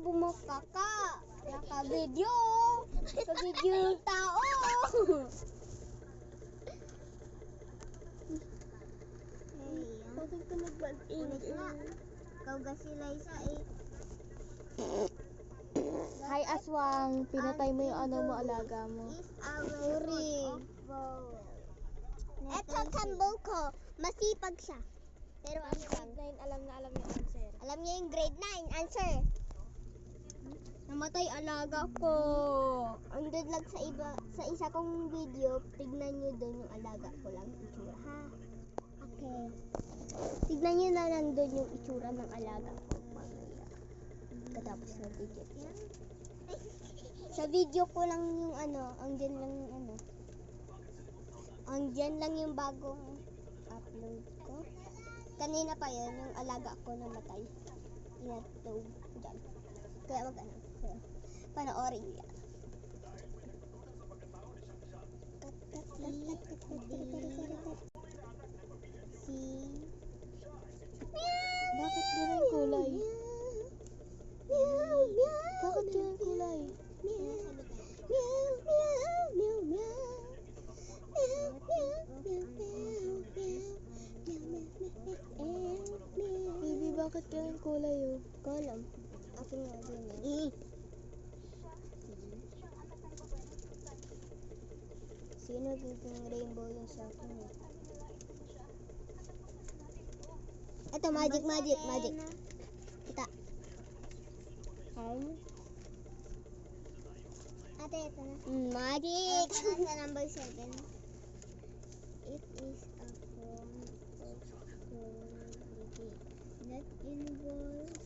bumaka ka. Naka-video. Naka-video yung tao. Bakit ka nag-banting? Ikaw ga sila isa eh. Hi Aswang, pinatay mo yung ano mo, alaga mo. Uri. Eto tambol ko. Masipag siya. Pero ang Grade 9, alam na alam yung answer. alam niya yung grade 9 answer. Namatay alaga ko. Andun lang sa isa kong video, tignan niyo doon yung alaga ko lang itsura ha. Okay. Tignan niyo na nandun yung itsura ng alaga ko mamaya. Katapos ng video. Sa video ko lang yung ano, andyan lang yung ano. Andyan lang yung bagong upload ko. Kanina pa yun, yung alaga ko namatay. Inatog dyan. Kaya wag ano. Panoorin yan. Bakit ganun kulay? Bakit ganun kulay? Baby, bakit ganun kulay oh? Kolam. Akin nga din eh. Sino yung rainbow yung sa akin eh? Ito, magic. Kita. Ate, ito na. Magic! Sa number 7. It is a form of probability that involves...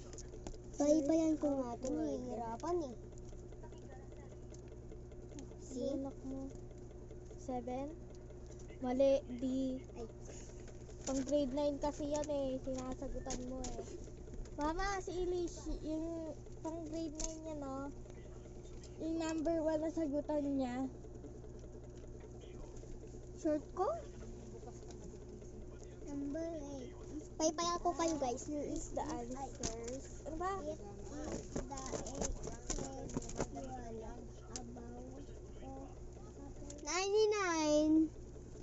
Baybayan ko nga ito. Nahihirapan eh. See? Anak mo. 7? Mali, D. Ay. Pang grade 9 kasi yan eh. Sinasagutan mo eh. Mama, si Elish, yung pang grade 9 niya no? Yung number 1 na sagutan niya. Short ko? Number 8. Paypayan ko kayo guys. Is the answers. Ano ba? It is the excess about 99.